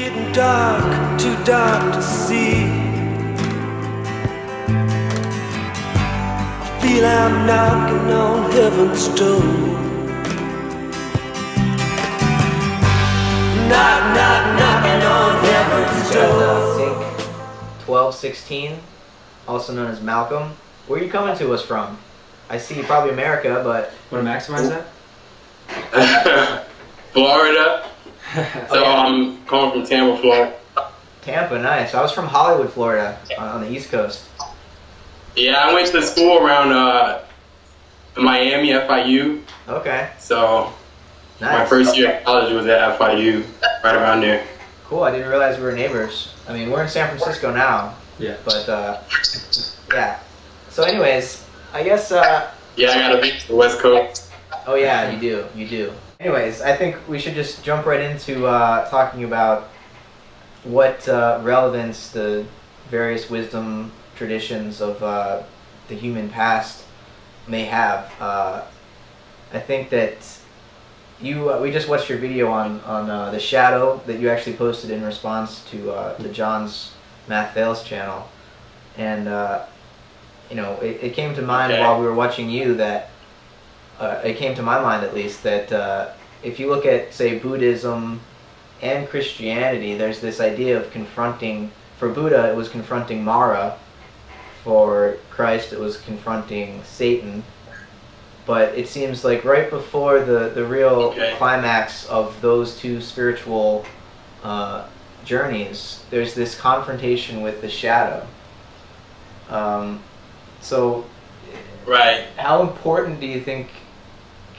getting dark, too dark to see. I feel I'm knocking on heaven's door. Knock, knock, knocking on heaven's door. Synch1216, also known as Malcolm. Where are you coming to us from? I see probably America, but... Want to maximize that? Florida. So I'm calling from Tampa, Florida. Tampa, nice. I was from Hollywood, Florida, on the East Coast. Yeah, I went to school around Miami, FIU. Okay. So nice. My first year of college was at FIU, right around there. Cool, I didn't realize we were neighbors. I mean, we're in San Francisco now. Yeah. But, yeah. So anyways, I guess... Yeah, I got a beat to the West Coast. Oh yeah, you do. Anyways, I think we should just jump right into talking about what relevance the various wisdom traditions of the human past may have. I think that we just watched your video on the shadow that you actually posted in response to John's Math Fails channel, and you know, it came to mind while we were watching you that it came to my mind at least that if you look at, say, Buddhism and Christianity, there's this idea of confronting. For Buddha, it was confronting Mara. For Christ, it was confronting Satan. But it seems like right before the real climax of those two spiritual journeys, there's this confrontation with the shadow. So, right. How important do you think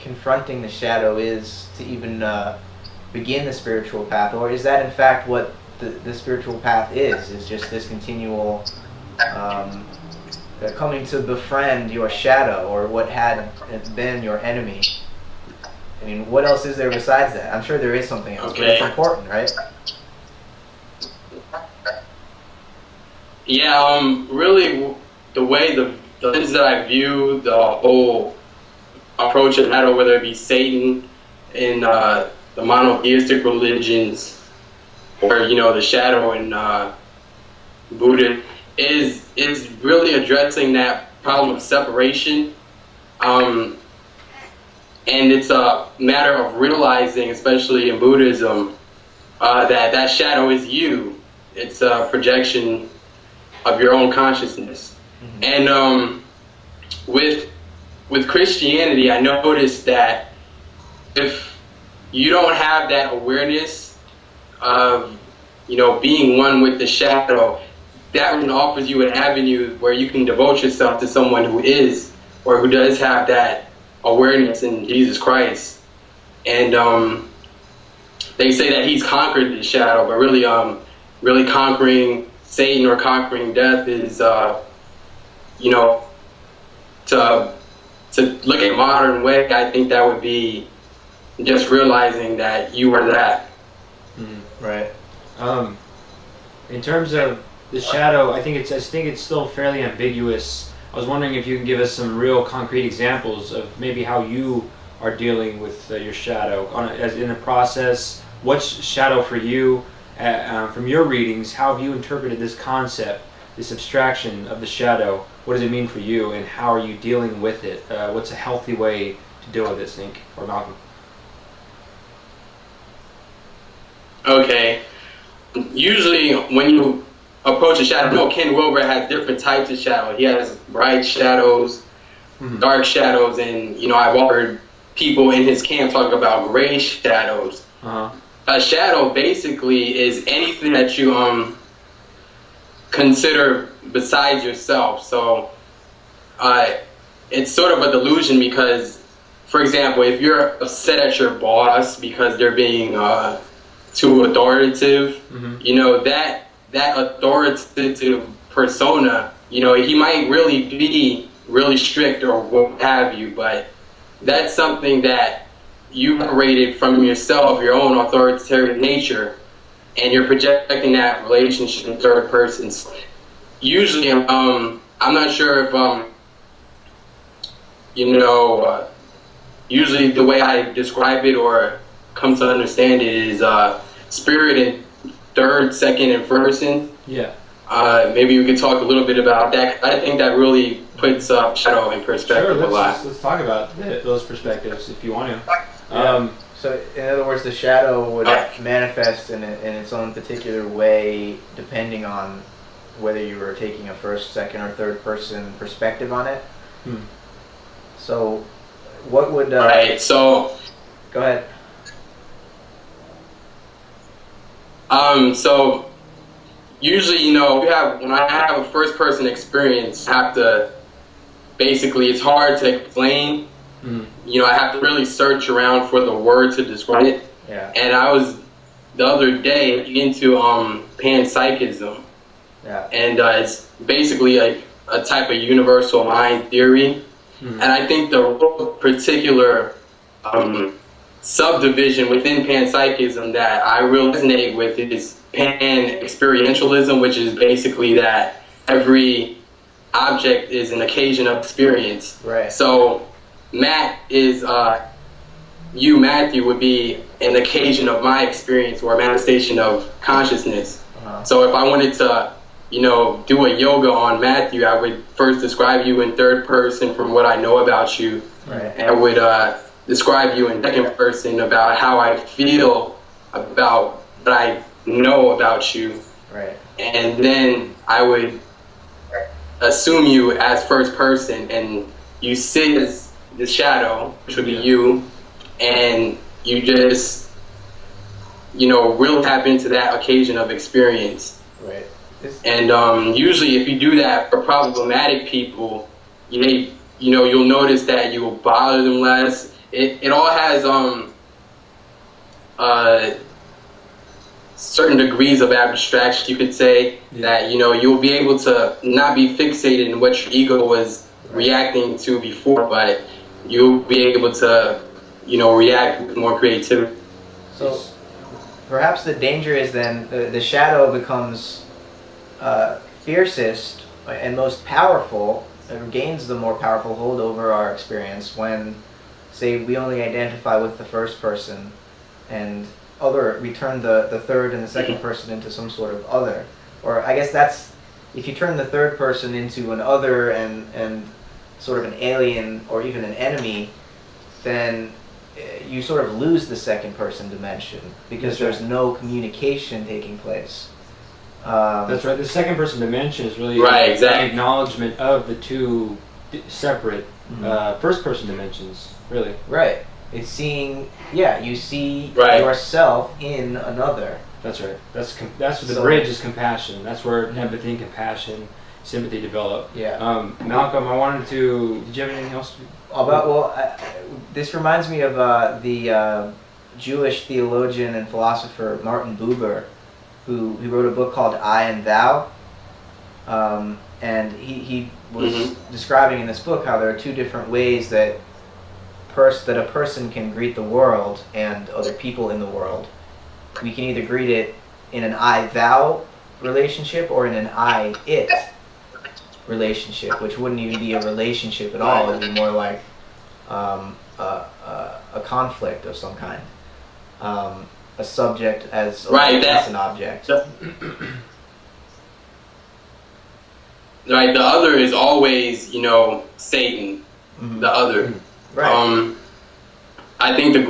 confronting the shadow is to even begin the spiritual path, or is that in fact what the spiritual path is just this continual coming to befriend your shadow, or what had been your enemy? I mean, what else is there besides that? I'm sure there is something else, but it's important, right? Yeah, really, the way the lens that I view the whole approach of that, whether it be Satan in the monotheistic religions, or the shadow in Buddha, is really addressing that problem of separation, and it's a matter of realizing, especially in Buddhism, that shadow is you. It's a projection of your own consciousness. And with Christianity, I noticed that if you don't have that awareness of being one with the shadow, that one offers you an avenue where you can devote yourself to someone who is, or who does have that awareness in Jesus Christ. And they say that he's conquered the shadow, but really conquering Satan or conquering death is to look at modern way, I think that would be just realizing that you are that. Right. In terms of the shadow, I think it's still fairly ambiguous. I was wondering if you can give us some real concrete examples of maybe how you are dealing with your shadow as in a process. What's shadow for you? From your readings, how have you interpreted this concept, this abstraction of the shadow? What does it mean for you, and how are you dealing with it? What's a healthy way to deal with it, Synch or Malcolm? Okay. Usually when you approach a shadow, Ken Wilber has different types of shadow. He has bright shadows, dark shadows, and I've heard people in his camp talk about gray shadows. A shadow basically is anything that you consider besides yourself. So it's sort of a delusion because, for example, if you're upset at your boss because they're being too authoritative, that authoritative persona, he might really be really strict or what have you, but that's something that you separated from yourself, your own authoritarian nature, and you're projecting that relationship in third persons. Usually, I'm not sure if, usually the way I describe it or come to understand it is spirit in third, second, and person. Yeah. Maybe we could talk a little bit about that. I think that really puts shadow in perspective Sure, a lot. let's talk about those perspectives if you want to. Yeah. So, in other words, the shadow would manifest in its own particular way depending on whether you were taking a first, second, or third person perspective on it. So, what would... right, so... Go ahead. So, usually, you know, when I have a first person experience, I have to... Basically, it's hard to explain. You know, I have to really search around for the word to describe it. Yeah. And I was the other day into Panpsychism. Yeah. And it's basically a type of universal mind theory. And I think the particular subdivision within Panpsychism that I really resonate with is pan-experientialism, which is basically that every object is an occasion of experience. Right. So Matt is, you, Matthew, would be an occasion of my experience or a manifestation of consciousness. So if I wanted to, you know, do a yoga on Matthew, I would first describe you in third person from what I know about you. Right. And I would describe you in second person about how I feel about what I know about you. Right. And then I would assume you as first person, and you sit as the shadow, which would be you, and you just, you know, really tap into that occasion of experience. Right. And usually if you do that for problematic people, you know, you'll notice that you will bother them less. It all has certain degrees of abstraction, you could say, that, you know, you'll be able to not be fixated in what your ego was reacting to before, but you'll be able to, you know, react with more creativity. So perhaps the danger is then the shadow becomes fiercest and most powerful, or gains the more powerful hold over our experience when, say, we only identify with the first person and we turn the third and the second person into some sort of other. Or I guess that's, if you turn the third person into an other and sort of an alien or even an enemy, then you sort of lose the second person dimension because there's no communication taking place. That's right. The second person dimension is really exactly. an acknowledgement of the two separate first person dimensions, really. Right. It's seeing, you see yourself in another. That's right. That's the bridge is compassion. That's where empathy and compassion, sympathy develop. Yeah. Malcolm, I wanted to. Did you have anything else? This reminds me of the Jewish theologian and philosopher Martin Buber, who wrote a book called I and Thou, and he was describing in this book how there are two different ways that a person can greet the world and other people in the world. We can either greet it in an I-thou relationship or in an I-it relationship, which wouldn't even be a relationship at all. It would be more like a conflict of some kind. A subject as an object. Right, the other is always, you know, Satan, the other. Right. I think the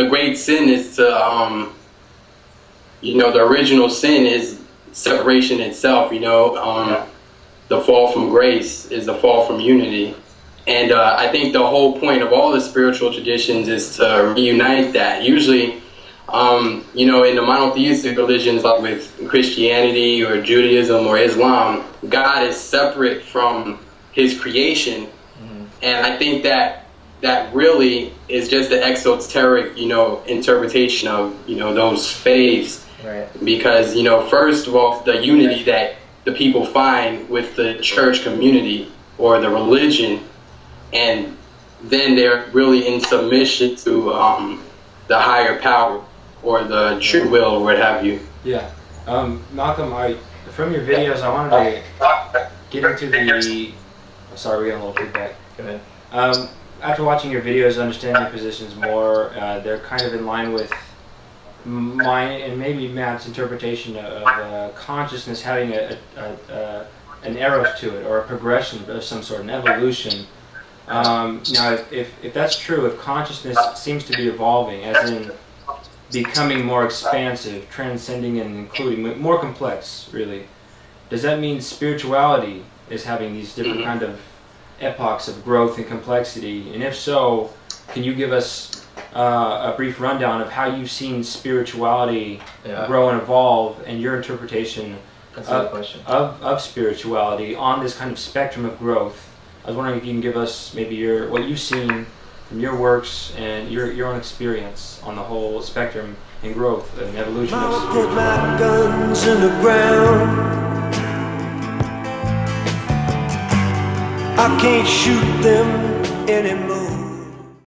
great sin is to, you know, the original sin is separation itself, you know. The fall from grace is the fall from unity. And I think the whole point of all the spiritual traditions is to reunite that. Usually, you know, in the monotheistic religions like with Christianity or Judaism or Islam, God is separate from his creation. And I think that really is just the exoteric, you know, interpretation of, you know, those faiths. Right. Because, you know, first of all, the unity that the people find with the church community or the religion, and then they're really in submission to the higher power or the true will or what have you. Yeah. Malcolm, from your videos, I wanted to get into the... Sorry, we got a little feedback. Go ahead. After watching your videos, understanding your positions more, they're kind of in line with my and maybe Matt's interpretation of consciousness having an arrow to it, or a progression of some sort, an evolution. Now, if that's true, if consciousness seems to be evolving, as in becoming more expansive, transcending and including, more complex, really, does that mean spirituality is having these different kind of epochs of growth and complexity? And if so, can you give us a brief rundown of how you've seen spirituality grow and evolve, and your interpretation of spirituality on this kind of spectrum of growth? I was wondering if you can give us maybe what you've seen from your works and your own experience on the whole spectrum and growth and evolution of Mama spirituality. put my guns in the ground. I can't shoot them anymore.